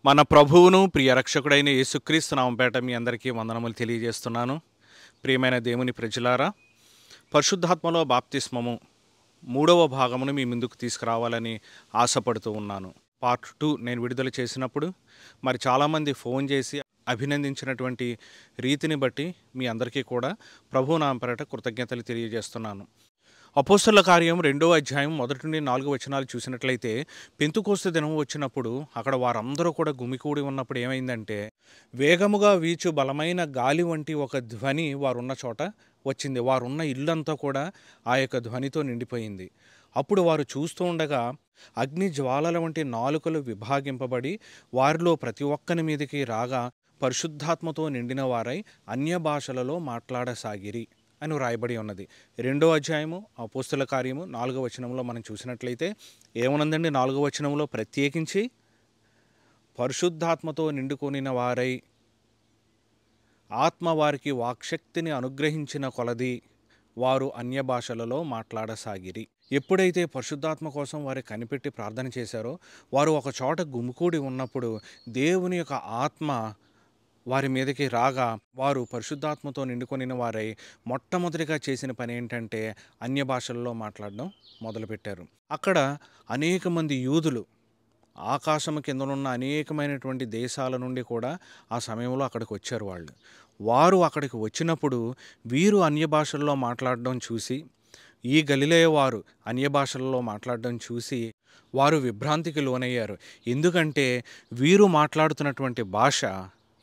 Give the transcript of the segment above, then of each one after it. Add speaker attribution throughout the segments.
Speaker 1: మన ప్రభువును ప్రియ రక్షకుడైన యేసుక్రీస్తు నామముపేట మీ అందరికీ వందనములు తెలియజేస్తున్నాను. ప్రియమైన దేవుని ప్రజలారా, పరిశుద్ధాత్మలో బాప్తిస్మము 3వ భాగమును మీ ముందుకు తీసుకురావాలని ఆశపడుతూ ఉన్నాను. పార్ట్ 2 నేను విడుదల చేసినప్పుడు మరి చాలామంది ఫోన్ చేసి అభినందించినటువంటి రీతిని బట్టి మీ అందరికీ కూడా ప్రభువు నామముపేట కృతజ్ఞతలు తెలియజేస్తున్నాను. అపోస్తలుల కార్యం 2వ అధ్యాయం 1 నుండి 4 వచనాలు చూసినట్లయితే, పెంతుకోస్తు దినం వచ్చినప్పుడు అక్కడ వారందరూ కూడా గుమికూడి ఉన్నప్పుడు ఏమైందంటే, వేగముగా వీచు బలమైన గాలి వంటి ఒక ధ్వని వారున్న చోట వచ్చింది. వారున్న ఇల్లంతా కూడా ఆ యొక్క ధ్వనితో నిండిపోయింది. అప్పుడు వారు చూస్తూ ఉండగా అగ్ని జ్వాలల వంటి నాలుకలు విభాగింపబడి వారిలో ప్రతి ఒక్కని మీదకి రాగా పరిశుద్ధాత్మతో నిండిన వారై అన్య భాషలలో మాట్లాడసాగిరి అని వ్రాయబడి ఉన్నది. 2వ అధ్యాయము అపోస్తలుల కార్యము 4వ వచనంలో మనం చూసినట్లయితే ఏమనుందండి? 4వ వచనంలో ప్రత్యేకించి పరిశుద్ధాత్మతో నిండుకొనిన వారై ఆత్మ వారికి వాక్శక్తిని అనుగ్రహించిన కొలది వారు అన్య భాషలలో మాట్లాడసాగిరి. ఎప్పుడైతే పరిశుద్ధాత్మ కోసం వారు కనిపెట్టి ప్రార్థన చేశారో, వారు ఒక చోట గుమికూడి ఉన్నప్పుడు దేవుని యొక్క ఆత్మ వారి మీదకి రాగా వారు పరిశుద్ధాత్మతో నిండుకొనిన వారై మొట్టమొదటిగా చేసిన పని ఏంటంటే అన్య భాషల్లో మాట్లాడడం మొదలుపెట్టారు. అక్కడ అనేక మంది యూదులు ఆకాశము కిందనున్న అనేకమైనటువంటి దేశాల నుండి కూడా ఆ సమయంలో అక్కడికి వచ్చారు. వారు అక్కడికి వచ్చినప్పుడు వీరు అన్య భాషల్లో మాట్లాడడం చూసి, ఈ గలిలయ వారు అన్య భాషల్లో మాట్లాడడం చూసి వారు విభ్రాంతికి లోనయ్యారు. ఎందుకంటే వీరు మాట్లాడుతున్నటువంటి భాష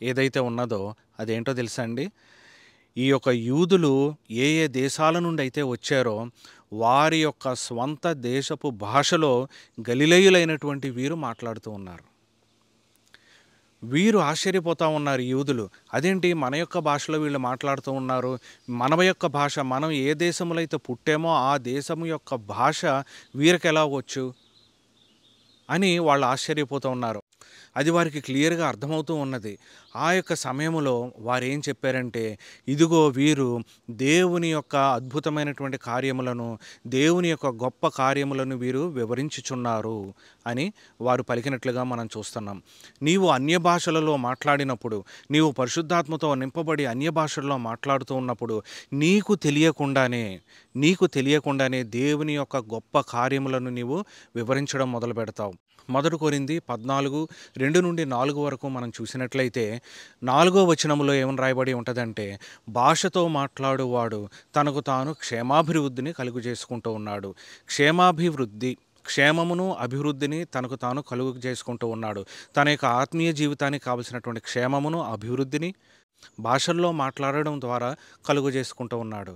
Speaker 1: ఏదైతే ఉన్నదో అదేంటో తెలుసా అండి? ఈ యొక్క యూదులు ఏ ఏ దేశాల నుండి అయితే వచ్చారో వారి యొక్క స్వంత దేశపు భాషలో గలిలయులైనటువంటి వీరు మాట్లాడుతూ ఉన్నారు. వీరు ఆశ్చర్యపోతూ ఉన్నారు యూదులు. అదేంటి మన యొక్క భాషలో వీళ్ళు మాట్లాడుతూ ఉన్నారు, మన యొక్క భాష, మనం ఏ దేశంలో అయితే పుట్టామో ఆ దేశము యొక్క భాష వీరికి ఎలా వచ్చు అని వాళ్ళు ఆశ్చర్యపోతూ ఉన్నారు. అది వారికి క్లియర్గా అర్థమవుతూ ఉన్నది. ఆ యొక్క సమయంలో వారు ఏం చెప్పారంటే, ఇదిగో వీరు దేవుని యొక్క అద్భుతమైనటువంటి కార్యములను, దేవుని యొక్క గొప్ప కార్యములను వీరు వివరించుచున్నారు అని వారు పలికినట్లుగా మనం చూస్తున్నాం. నీవు అన్య భాషలలో మాట్లాడినప్పుడు, నీవు పరిశుద్ధాత్మతో నింపబడి అన్య భాషల్లో మాట్లాడుతూ ఉన్నప్పుడు నీకు తెలియకుండానే దేవుని యొక్క గొప్ప కార్యములను నీవు వివరించడం మొదలు పెడతావు. 1 కొరింథీ 14:2-4 వరకు మనం చూసినట్లయితే 4వ వచనంలో ఏమని రాయబడి ఉంటుందంటే, భాషతో మాట్లాడువాడు తనకు తాను క్షేమాభివృద్ధిని కలుగు చేసుకుంటూ ఉన్నాడు. క్షేమమును అభివృద్ధిని తనకు తాను కలుగు చేసుకుంటూ ఉన్నాడు. తన యొక్క ఆత్మీయ జీవితానికి కావలసినటువంటి క్షేమమును అభివృద్ధిని భాషల్లో మాట్లాడడం ద్వారా కలుగు చేసుకుంటూ ఉన్నాడు.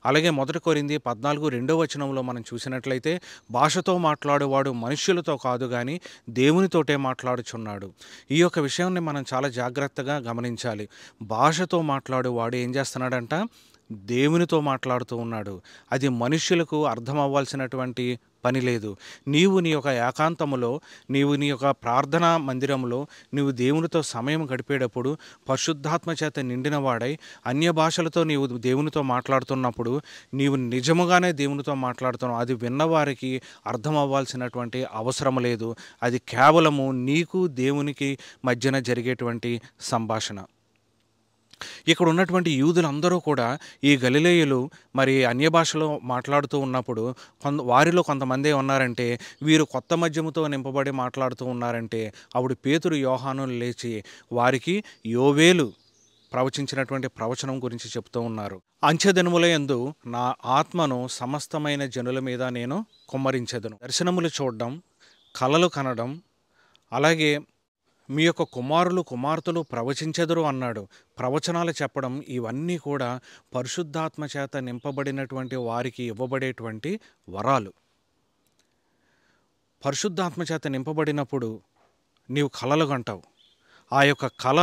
Speaker 1: అలాగే 1 కొరింథీ 14:2 వచనంలో మనం చూసినట్లయితే, భాషతో మాట్లాడేవాడు మనుష్యులతో కాదు కానీ దేవునితోటే మాట్లాడుచున్నాడు. ఈ యొక్క విషయాన్ని మనం చాలా జాగ్రత్తగా గమనించాలి. భాషతో మాట్లాడేవాడు ఏం చేస్తున్నాడంట? దేవునితో మాట్లాడుతూ ఉన్నాడు. అది మనుష్యులకు అర్థం అవ్వాల్సినటువంటి పని లేదు. నీవు నీ యొక్క ఏకాంతములో, నీవు నీ యొక్క ప్రార్థనా మందిరంలో నీవు దేవునితో సమయం గడిపేటప్పుడు పరిశుద్ధాత్మ చేత నిండిన వాడై అన్య భాషలతో నీవు దేవునితో మాట్లాడుతున్నప్పుడు నీవు నిజముగానే దేవునితో మాట్లాడుతున్నావు. అది విన్నవారికి అర్థం అవ్వాల్సినటువంటి అవసరం లేదు. అది కేవలము నీకు దేవునికి మధ్యన జరిగేటువంటి సంభాషణ. ఇక్కడ ఉన్నటువంటి యూదులందరూ కూడా ఈ గలిలయులు మరి అన్య భాషలో మాట్లాడుతూ ఉన్నప్పుడు వారిలో కొంతమంది ఉన్నారంటే వీరు కొత్త మద్యముతో నింపబడి మాట్లాడుతూ ఉన్నారంటే, అప్పుడు పేతురు యోహానులు లేచి వారికి యోవేలు ప్రవచించినటువంటి ప్రవచనం గురించి చెప్తూ ఉన్నారు. అంచెదినముల యందు నా ఆత్మను సమస్తమైన జనుల మీద నేను కుమ్మరించెదను. దర్శనములు చూడడం, కలలు కనడం, అలాగే మీ యొక్క కుమారులు కుమార్తెలు ప్రవచించెదరు అన్నాడు. ప్రవచనాలు చెప్పడం, ఇవన్నీ కూడా పరిశుద్ధాత్మ చేత నింపబడినటువంటి వారికి ఇవ్వబడేటువంటి వరాలు. పరిశుద్ధాత్మ చేత నింపబడినప్పుడు నీవు కలలు కంటావు. ఆ యొక్క కళ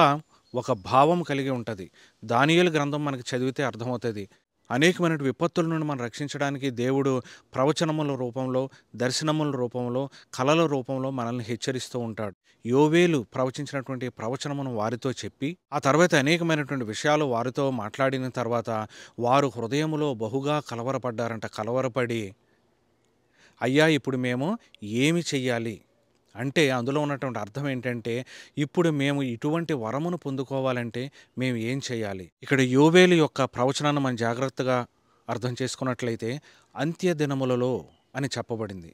Speaker 1: ఒక భావం కలిగి ఉంటుంది. దానియేలు గ్రంథం మనకి చదివితే అర్థమవుతుంది. అనేకమైన విపత్తుల నుండి మనం రక్షించడానికి దేవుడు ప్రవచనముల రూపంలో, దర్శనముల రూపంలో, కళల రూపంలో మనల్ని హెచ్చరిస్తూ ఉంటాడు. యోవేలు ప్రవచించినటువంటి ప్రవచనమును వారితో చెప్పి ఆ తర్వాత అనేకమైనటువంటి విషయాలు వారితో మాట్లాడిన తర్వాత వారు హృదయములో బహుగా కలవరపడ్డారంట. కలవరపడి, అయ్యా ఇప్పుడు మేము ఏమి చెయ్యాలి అంటే అందులో ఉన్నటువంటి అర్థం ఏంటంటే, ఇప్పుడు మేము ఇటువంటి వరమును పొందుకోవాలంటే మేము ఏం చేయాలి? ఇక్కడ యోవేలు యొక్క ప్రవచనాన్ని మనం జాగ్రత్తగా అర్థం చేసుకున్నట్లయితే, అంత్య దినములలో అని చెప్పబడింది.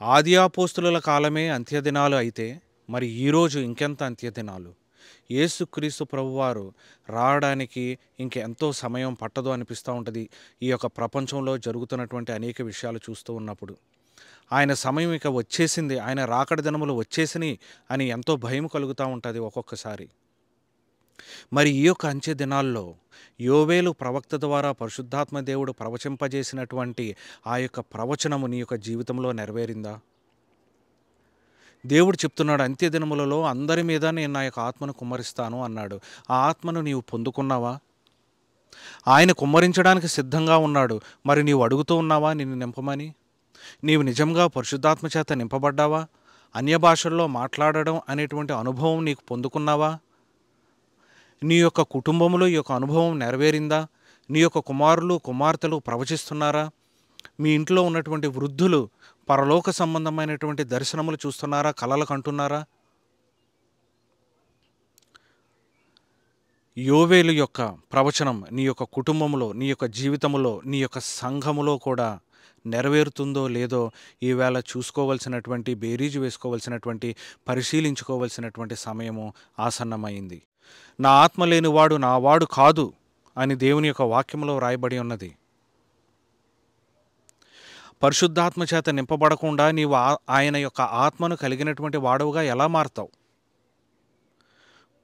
Speaker 1: ఆది అపోస్తలుల కాలమే అంత్యదినాలు అయితే, మరి ఈరోజు ఇంకెంత అంత్యదినాలు? యేసుక్రీస్తు ప్రభువారు రావడానికి ఇంకెంతో సమయం పట్టదు అనిపిస్తూ ఉంటుంది. ఈ యొక్క ప్రపంచంలో జరుగుతున్నటువంటి అనేక విషయాలు చూస్తూ ఉన్నప్పుడు. ఆయన సమయం ఇక వచ్చేసింది, ఆయన రాకడ దినములు వచ్చేసినాయి అని ఎంతో భయం కలుగుతూ ఉంటుంది ఒక్కొక్కసారి. మరి ఈ యొక్క అంచె దినాల్లో యోవేలు ప్రవక్త ద్వారా పరిశుద్ధాత్మ దేవుడు ప్రవచింపజేసినటువంటి ఆ యొక్క ప్రవచనము నీ యొక్క జీవితంలో నెరవేరిందా? దేవుడు చెప్తున్నాడు, అంత్య దినములలో అందరి మీద నేను నా యొక్క ఆత్మను కుమ్మరిస్తాను అన్నాడు. ఆ ఆత్మను నీవు పొందుకున్నావా? ఆయన కుమ్మరించడానికి సిద్ధంగా ఉన్నాడు. మరి నీవు అడుగుతూ ఉన్నావా నిన్ను నింపమని? నీవు నిజంగా పరిశుద్ధాత్మ చేత నింపబడ్డావా? అన్య భాషల్లో మాట్లాడడం అనేటువంటి అనుభవం నీకు పొందుకున్నావా? నీ యొక్క కుటుంబంలో ఈ యొక్క అనుభవం నెరవేరిందా? నీ యొక్క కుమారులు కుమార్తెలు ప్రవచిస్తున్నారా? మీ ఇంట్లో ఉన్నటువంటి వృద్ధులు పరలోక సంబంధమైనటువంటి దర్శనములు చూస్తున్నారా? కలలు కంటున్నారా? యోవేలు యొక్క ప్రవచనం నీ యొక్క కుటుంబంలో, నీ యొక్క జీవితంలో, నీ యొక్క సంఘములో కూడా నెరవేరుతుందో లేదో ఈవేళ చూసుకోవలసినటువంటి, బేరీజు వేసుకోవలసినటువంటి, పరిశీలించుకోవలసినటువంటి సమయము ఆసన్నమైంది. నా ఆత్మ లేనివాడు నా వాడు కాదు అని దేవుని యొక్క వాక్యంలో రాయబడి ఉన్నది. పరిశుద్ధాత్మ చేత నింపబడకుండా నీవు ఆయన యొక్క ఆత్మను కలిగినటువంటి వాడవుగా ఎలా మారతావు?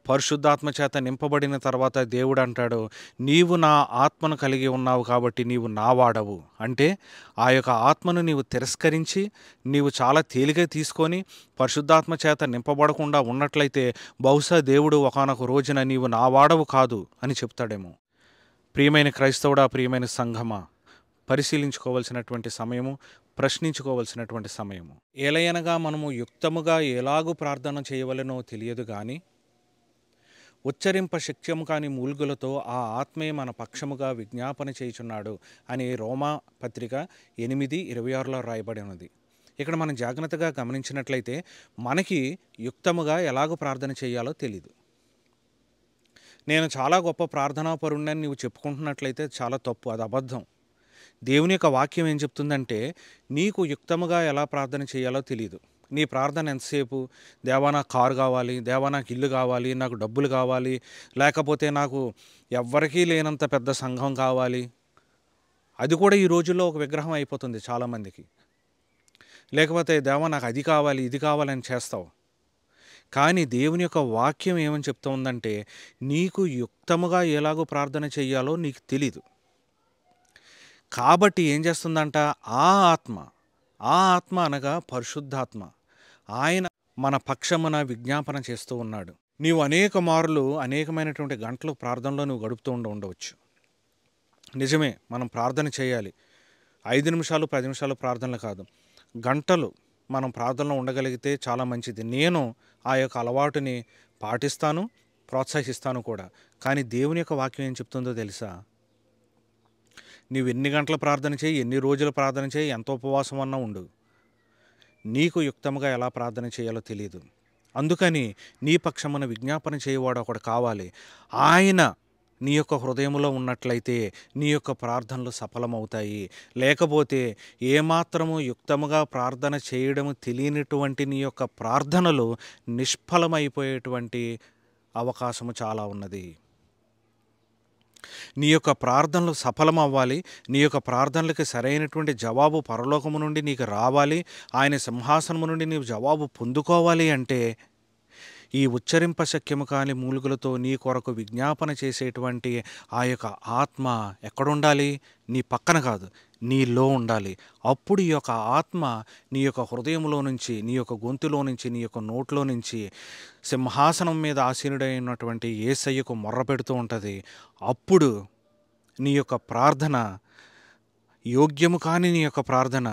Speaker 1: పరిశుద్ధాత్మ చేత నింపబడిన తర్వాత దేవుడు అంటాడు, నీవు నా ఆత్మను కలిగి ఉన్నావు కాబట్టి నీవు నా వాడవు. అంటే ఆ యొక్క ఆత్మను నీవు తిరస్కరించి, నీవు చాలా తేలిగా తీసుకొని పరిశుద్ధాత్మ చేత నింపబడకుండా ఉన్నట్లయితే బహుశా దేవుడు ఒకానొక రోజున నీవు నా వాడవు కాదు అని చెప్తాడేమో. ప్రియమైన క్రైస్తవుడా, ప్రియమైన సంఘమా, పరిశీలించుకోవలసినటువంటి సమయము, ప్రశ్నించుకోవలసినటువంటి సమయము. ఏలయనగా మనము యుక్తముగా ఎలాగూ ప్రార్థన చేయవలెనో తెలియదు కానీ, ఉచ్చరింప శక్యము కాని మూల్గులతో ఆ ఆత్మే మన పక్షముగా విజ్ఞాపన చేయుచున్నాడు అని రోమా పత్రిక 8:26లో రాయబడి ఉన్నది. ఇక్కడ మనం జాగ్రత్తగా గమనించినట్లయితే మనకి యుక్తముగా ఎలాగూ ప్రార్థన చేయాలో తెలీదు. నేను చాలా గొప్ప ప్రార్థనాపరుణ్ణని నీవు చెప్పుకుంటున్నట్లయితే చాలా తప్పు, అది అబద్ధం. దేవుని యొక్క వాక్యం ఏం చెప్తుందంటే, నీకు యుక్తముగా ఎలా ప్రార్థన చేయాలో తెలియదు. నీ ప్రార్థన ఎంతసేపు, దేవా నాకు కారు కావాలి, దేవా నాకు ఇల్లు కావాలి, నాకు డబ్బులు కావాలి, లేకపోతే నాకు ఎవ్వరికీ లేనంత పెద్ద సంఘం కావాలి. అది కూడా ఈ రోజుల్లో ఒక విగ్రహం అయిపోతుంది చాలామందికి. లేకపోతే దేవా నాకు అది కావాలి, ఇది కావాలని చేస్తావు. కానీ దేవుని యొక్క వాక్యం ఏమని చెప్తూ ఉందంటే, నీకు యుక్తముగా ఎలాగో ప్రార్థన చేయాలో నీకు తెలీదు. కాబట్టి ఏం చేస్తుందంట, ఆ ఆత్మ అనగా పరిశుద్ధాత్మ, ఆయన మన పక్షమున విజ్ఞాపన చేస్తూ ఉన్నాడు. నీవు అనేక మార్లు అనేకమైనటువంటి గంటలు ప్రార్థనలో నువ్వు గడుపుతూ ఉండవచ్చు. నిజమే, మనం ప్రార్థన చేయాలి. 5 నిమిషాలు 10 నిమిషాలు ప్రార్థనలు కాదు, గంటలు మనం ప్రార్థనలో ఉండగలిగితే చాలా మంచిది. నేను ఆ యొక్క అలవాటుని పాటిస్తాను, ప్రోత్సహిస్తాను కూడా. కానీ దేవుని యొక్క వాక్యం ఏం చెప్తుందో తెలుసా? నీవు ఎన్ని గంటలు ప్రార్థన చేయి, ఎన్ని రోజులు ప్రార్థన చేయి, ఎంత ఉపవాసం అన్నా ఉండు, నీకు యుక్తముగా ఎలా ప్రార్థన చేయాలో తెలియదు. అందుకని నీ పక్షమున విజ్ఞాపన చేయవాడు ఒకడు కావాలి. ఆయన నీ యొక్క హృదయంలో ఉన్నట్లయితే నీ యొక్క ప్రార్థనలు సఫలమవుతాయి. లేకపోతే ఏమాత్రము యుక్తముగా ప్రార్థన చేయడము తెలియనటువంటి నీ యొక్క ప్రార్థనలు నిష్ఫలమైపోయేటువంటి అవకాశము చాలా ఉన్నది. నీ యొక్క ప్రార్థనలు సఫలం అవ్వాలి. నీ యొక్క ప్రార్థనలకి సరైనటువంటి జవాబు పరలోకము నుండి నీకు రావాలి. ఆయన సింహాసనము నుండి నీవు జవాబు పొందుకోవాలి అంటే ఈ ఉచ్చరింప శక్యము కాని మూలుగులతో నీ కొరకు విజ్ఞాపన చేసేటువంటి ఆ యొక్క ఆత్మ ఎక్కడుండాలి? నీ పక్కన కాదు, నీలో ఉండాలి. అప్పుడు ఈ యొక్క ఆత్మ నీ యొక్క హృదయంలో నుంచి, నీ యొక్క గొంతులో నుంచి, నీ యొక్క నోట్లో నుంచి సింహాసనం మీద ఆసీనుడైనటువంటి యేసయ్యకు మొర్ర పెడుతూ ఉంటుంది. అప్పుడు నీ యొక్క ప్రార్థన యోగ్యము కాని నీ యొక్క ప్రార్థన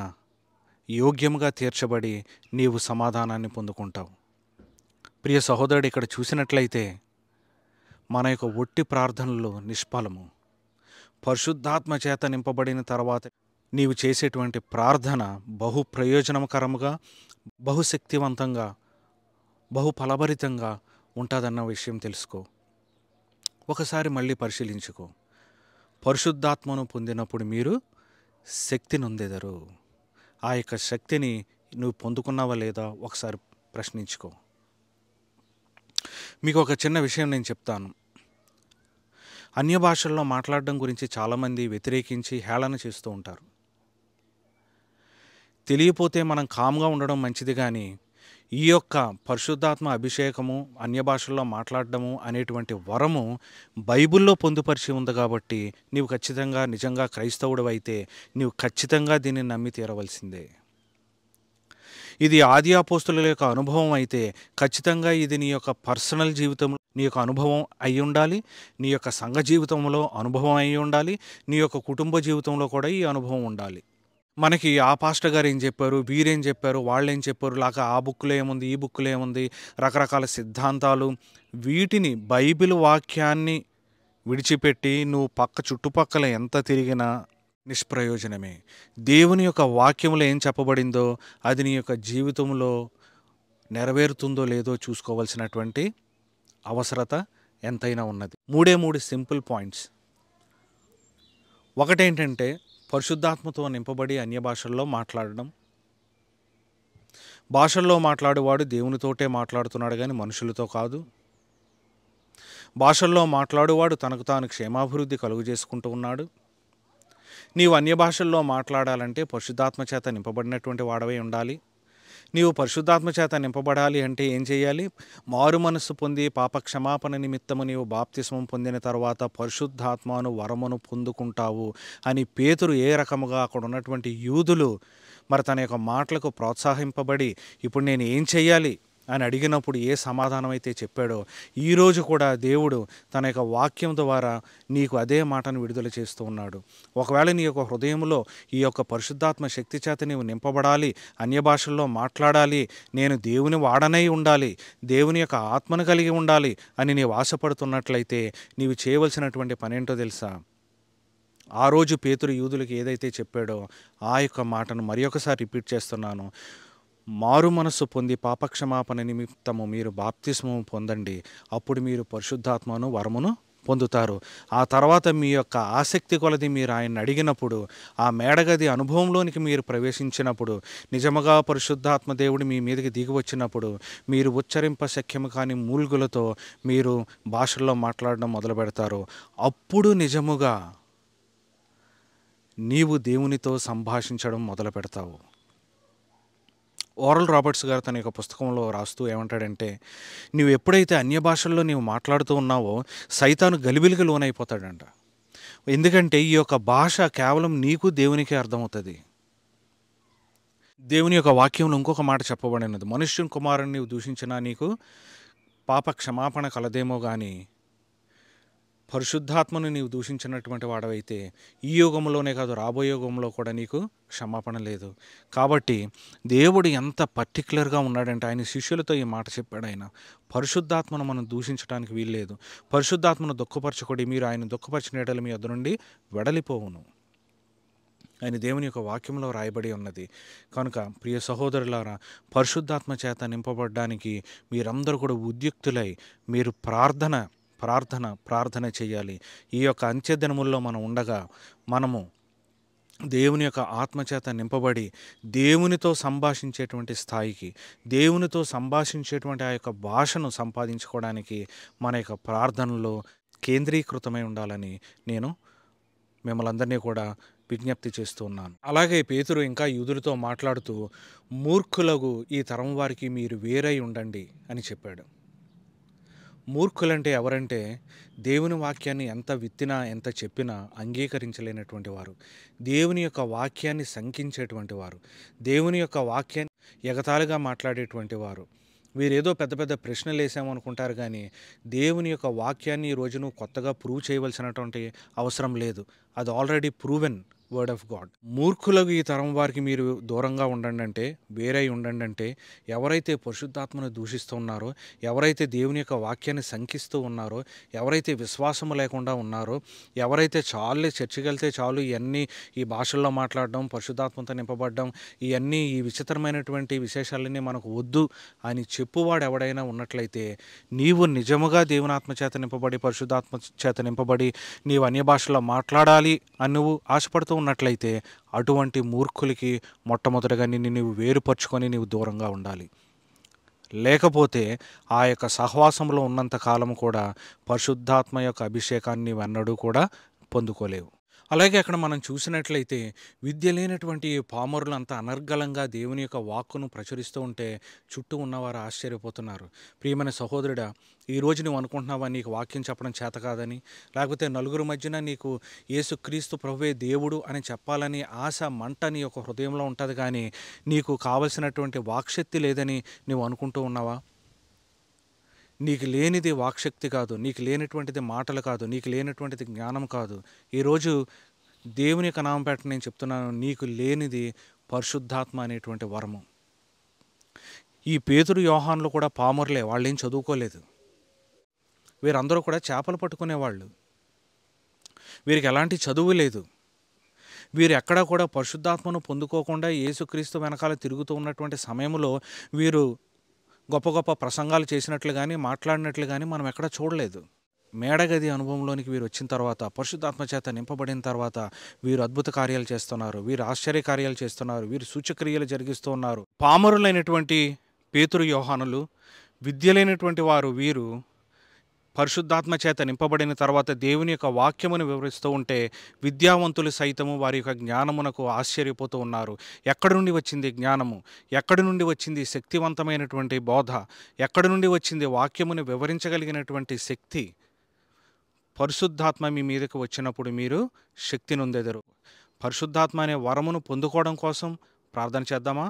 Speaker 1: యోగ్యముగా తీర్చబడి నీవు సమాధానాన్ని పొందుకుంటావు. ప్రియ సహోదరుడు, ఇక్కడ చూసినట్లయితే మన యొక్క ఒట్టి ప్రార్థనలు నిష్ఫలము. పరిశుద్ధాత్మ చేత నింపబడిన తర్వాత నీవు చేసేటువంటి ప్రార్థన బహు ప్రయోజనకరముగా, బహుశక్తివంతంగా, బహు ఫలభరితంగా ఉంటుందన్న విషయం తెలుసుకో. ఒకసారి మళ్ళీ పరిశీలించుకో. పరిశుద్ధాత్మను పొందినప్పుడు మీరు శక్తి నొందెదరు. ఆ యొక్క శక్తిని నువ్వు పొందుకున్నావా లేదా ఒకసారి ప్రశ్నించుకో. మీకు ఒక చిన్న విషయం నేను చెప్తాను. అన్య భాషల్లో మాట్లాడడం గురించి చాలామంది వ్యతిరేకించి హేళన చేస్తూ ఉంటారు. తెలియపోతే మనం కామ్గా ఉండడం మంచిది, కానీ ఈ యొక్క పరిశుద్ధాత్మ అభిషేకము, అన్య భాషల్లో మాట్లాడడము అనేటువంటి వరము బైబిల్లో పొందుపరిచి ఉంది కాబట్టి నీవు ఖచ్చితంగా నిజంగా క్రైస్తవుడు అయితే నీవు ఖచ్చితంగా దీన్ని నమ్మి తీరవలసిందే. ఇది ఆది అపోస్తుల యొక్క అనుభవం అయితే ఖచ్చితంగా ఇది నీ యొక్క పర్సనల్ జీవితంలో నీ యొక్క అనుభవం అయి ఉండాలి, నీ యొక్క సంఘ జీవితంలో అనుభవం అయి ఉండాలి, నీ యొక్క కుటుంబ జీవితంలో కూడా ఈ అనుభవం ఉండాలి. మనకి ఆ పాస్టర్ గారు ఏం చెప్పారు, వీరేం చెప్పారు, వాళ్ళేం చెప్పారు, లేక ఆ బుక్లో ఏముంది, ఈ బుక్లో ఏముంది, రకరకాల సిద్ధాంతాలు, వీటిని బైబిల్ వాక్యాన్ని విడిచిపెట్టి నువ్వు చుట్టుపక్కల ఎంత తిరిగినా నిష్ప్రయోజనమే. దేవుని యొక్క వాక్యంలో ఏం చెప్పబడిందో అది నీ యొక్క జీవితంలో నెరవేరుతుందో లేదో చూసుకోవాల్సినటువంటి అవసరత ఎంతైనా ఉన్నది. మూడు సింపుల్ పాయింట్స్. ఒకటేంటంటే పరిశుద్ధాత్మతో నింపబడి అన్య భాషల్లో మాట్లాడడం. భాషల్లో మాట్లాడేవాడు దేవునితోటే మాట్లాడుతున్నాడు కానీ మనుషులతో కాదు. భాషల్లో మాట్లాడేవాడు తనకు తాను క్షేమాభివృద్ధి కలుగు చేసుకుంటూ ఉన్నాడు. నీవు అన్య భాషల్లో మాట్లాడాలంటే పరిశుద్ధాత్మ చేత నింపబడినటువంటి వాడవై ఉండాలి. నీవు పరిశుద్ధాత్మ చేత నింపబడాలి అంటే ఏం చేయాలి? మారు మనస్సు పొంది పాప క్షమాపణ నిమిత్తము నీవు బాప్తిస్మం పొందిన తర్వాత పరిశుద్ధాత్మను వరమును పొందుకుంటావు అని పేతురు ఏ రకముగా అక్కడ ఉన్నటువంటి యూదులు మరి తన యొక్క మాటలకు ప్రోత్సహింపబడి ఇప్పుడు నేను ఏం చెయ్యాలి అని అడిగినప్పుడు ఏ సమాధానం అయితే చెప్పాడో ఈరోజు కూడా దేవుడు తన యొక్క వాక్యం ద్వారా నీకు అదే మాటను విడుదల చేస్తూ ఉన్నాడు. ఒకవేళ నీ యొక్క హృదయంలో ఈ యొక్క పరిశుద్ధాత్మ శక్తి చేత నీవు నింపబడాలి, అన్య భాషల్లో మాట్లాడాలి, నేను దేవుని వాడనై ఉండాలి, దేవుని యొక్క ఆత్మను కలిగి ఉండాలి అని నీవు ఆశపడుతున్నట్లయితే నీవు చేయవలసినటువంటి పనేంటో తెలుసా? ఆ రోజు పేతురు యూదులకు ఏదైతే చెప్పాడో ఆ యొక్క మాటను మరి ఒకసారి రిపీట్ చేస్తున్నాను. మారు మనస్సు పొంది పాపక్షమాపణ నిమిత్తము మీరు బాప్తిస్మము పొందండి, అప్పుడు మీరు పరిశుద్ధాత్మను వరమును పొందుతారు. ఆ తర్వాత మీ యొక్క ఆసక్తి కొలది మీరు ఆయన అడిగినప్పుడు, ఆ మేడగది అనుభవంలోనికి మీరు ప్రవేశించినప్పుడు, నిజముగా పరిశుద్ధాత్మ దేవుడు మీ మీదకి దిగి వచ్చినప్పుడు మీరు ఉచ్చరింప శక్యము కాని మూల్గులతో మీరు భాషల్లో మాట్లాడడం మొదలు పెడతారు. అప్పుడు నిజముగా నీవు దేవునితో సంభాషించడం మొదలు పెడతావు. ఓరల్ రాబర్ట్స్ గారు తన యొక్క పుస్తకంలో రాస్తూ ఏమంటాడంటే, నువ్వు ఎప్పుడైతే అన్య భాషల్లో నీవు మాట్లాడుతూ ఉన్నావో సైతాను గలిబిలికి లోనైపోతాడంట. ఎందుకంటే ఈ యొక్క భాష కేవలం నీకు దేవునికి అర్థమవుతుంది. దేవుని యొక్క వాక్యంలో ఇంకొక మాట చెప్పబడినది, మనుష్యుని కుమారుని నీవు దూషించినా నీకు పాప క్షమాపణ కలదేమో కానీ పరిశుద్ధాత్మను నీవు దూషించినటువంటి వాడవైతే ఈ యుగంలోనే కాదు రాబోయే యుగంలో కూడా నీకు క్షమాపణ లేదు. కాబట్టి దేవుడు ఎంత పర్టికులర్గా ఉన్నాడంటే ఆయన శిష్యులతో ఈ మాట చెప్పాడు. ఆయన పరిశుద్ధాత్మను మనం దూషించడానికి వీల్లేదు. పరిశుద్ధాత్మను దుఃఖపరచకూడి, మీరు ఆయన దుఃఖపరిచిన ఎడల మీ వద్ద నుండి వెడలిపోవును అని దేవుని యొక్క వాక్యంలో రాయబడి ఉన్నది. కనుక ప్రియ సహోదరులారా, పరిశుద్ధాత్మ చేత నింపబడడానికి మీరందరూ కూడా ఉద్యుక్తులై మీరు ప్రార్థన చేయాలి. ఈ యొక్క అంత్యదినముల్లో మనం ఉండగా మనము దేవుని యొక్క ఆత్మచేత నింపబడి దేవునితో సంభాషించేటువంటి స్థాయికి, దేవునితో సంభాషించేటువంటి ఆ యొక్క భాషను సంపాదించుకోవడానికి మన యొక్క ప్రార్థనలో కేంద్రీకృతమై ఉండాలని నేను మిమ్మల్ని అందరినీ కూడా విజ్ఞప్తి చేస్తూ ఉన్నాను. అలాగే పేతురు ఇంకా యూదులతో మాట్లాడుతూ మూర్ఖులకు ఈ తరం వారికి మీరు వేరై ఉండండి అని చెప్పాడు. మూర్ఖులంటే ఎవరంటే దేవుని వాక్యాన్ని ఎంత విత్తినా ఎంత చెప్పినా అంగీకరించలేనటువంటి వారు, దేవుని యొక్క వాక్యాన్ని శంకించేటువంటి వారు, దేవుని యొక్క వాక్యాన్ని ఎగతాళిగా మాట్లాడేటువంటి వారు. వీరేదో పెద్ద పెద్ద ప్రశ్నలు వేసామనుకుంటారు కానీ దేవుని యొక్క వాక్యాన్ని ఈ రోజు నువ్వు కొత్తగా ప్రూవ్ చేయవలసినటువంటి అవసరం లేదు. అది already proven word of God. మూర్ఖులకు ఈ తరం వారికి మీరు దూరంగా ఉండండి అంటే, వేరై ఉండండి అంటే, ఎవరైతే పరిశుద్ధాత్మను దూషిస్తూ ఉన్నారో, ఎవరైతే దేవుని యొక్క వాక్యాన్ని శంకిస్తూ ఉన్నారో, ఎవరైతే విశ్వాసము లేకుండా ఉన్నారో, ఎవరైతే చాలులే చర్చికి వెళ్తే చాలు ఇవన్నీ ఈ భాషల్లో మాట్లాడడం, పరిశుద్ధాత్మతో నింపబడడం, ఇవన్నీ ఈ విచిత్రమైనటువంటి విశేషాలన్నీ మనకు వద్దు అని చెప్పువాడు ఎవడైనా ఉన్నట్లయితే, నీవు నిజముగా దేవునాత్మ చేత నింపబడి, పరిశుద్ధాత్మ చేత నింపబడి, నీవు అన్య భాషలో మాట్లాడాలి అని నువ్వు ఆశపడుతూ ఉన్నట్లయితే, అటువంటి మూర్ఖులకి మొట్టమొదటిగా నిన్ను నీవు వేరుపరుచుకొని నీవు దూరంగా ఉండాలి. లేకపోతే ఆ యొక్క సహవాసంలో ఉన్నంత కాలం కూడా పరిశుద్ధాత్మ యొక్క అభిషేకాన్ని నీవెన్నడూ కూడా పొందుకోలేవు. అలాగే అక్కడ మనం చూసినట్లయితే విద్య లేనటువంటి ఈ పామరులు అంత అనర్గళంగా దేవుని యొక్క వాక్కును ప్రచురిస్తూ ఉంటే చుట్టూ ఉన్నవారు ఆశ్చర్యపోతున్నారు. ప్రియమైన సహోదరుడా, ఈరోజు నువ్వు అనుకుంటున్నావా నీకు వాక్యం చెప్పడం చేత కాదని, లేకపోతే నలుగురు మధ్యన నీకు యేసుక్రీస్తు ప్రభువే దేవుడు అని చెప్పాలని ఆశ మంట నీ యొక్క హృదయంలో ఉంటుంది, కానీ నీకు కావలసినటువంటి వాక్శక్తి లేదని నువ్వు అనుకుంటూ ఉన్నావా? నీకు లేనిది వాక్శక్తి కాదు, నీకు లేనటువంటిది మాటలు కాదు, నీకు లేనటువంటిది జ్ఞానం కాదు. ఈరోజు దేవుని యొక్క నామపేట నేను చెప్తున్నాను, నీకు లేనిది పరిశుద్ధాత్మ అనేటువంటి వరము. ఈ పేతురు యోహానులు కూడా పామరులే, వాళ్ళేం చదువుకోలేదు. వీరందరూ కూడా చేపలు పట్టుకునేవాళ్ళు. వీరికి ఎలాంటి చదువు లేదు. వీరు ఎక్కడా కూడా పరిశుద్ధాత్మను పొందుకోకుండా యేసుక్రీస్తు వెనకాల తిరుగుతూ ఉన్నటువంటి సమయంలో వీరు గొప్ప గొప్ప ప్రసంగాలు చేసినట్లు కానీ, మాట్లాడినట్లు కానీ మనం ఎక్కడ చూడలేదు. మేడగది అనుభవంలోనికి వీరు వచ్చిన తర్వాత, పరిశుద్ధాత్మ చేత నింపబడిన తర్వాత వీరు అద్భుత కార్యాలు చేస్తున్నారు, వీరు ఆశ్చర్య కార్యాలు చేస్తున్నారు, వీరు సూచక్రియలు జరిగిస్తూ ఉన్నారు. పామరులైనటువంటి పేతురు యోహానులు, విద్య లేనటువంటి వారు వీరు పరిశుద్ధాత్మ చేత నింపబడిన తర్వాత దేవుని యొక్క వాక్యమును వివరిస్తూ ఉంటే విద్యావంతులు సైతము వారి యొక్క జ్ఞానమునకు ఆశ్చర్యపోతూ ఉన్నారు. ఎక్కడి నుండి వచ్చింది జ్ఞానము? ఎక్కడి నుండి వచ్చింది శక్తివంతమైనటువంటి బోధ? ఎక్కడి నుండి వచ్చింది వాక్యమును వివరించగలిగినటువంటి శక్తి? పరిశుద్ధాత్మ మీ మీదకు వచ్చినప్పుడు మీరు శక్తి నొందెదరు. పరిశుద్ధాత్మ అనే వరమును పొందుకోవడం కోసం ప్రార్థన చేద్దామా?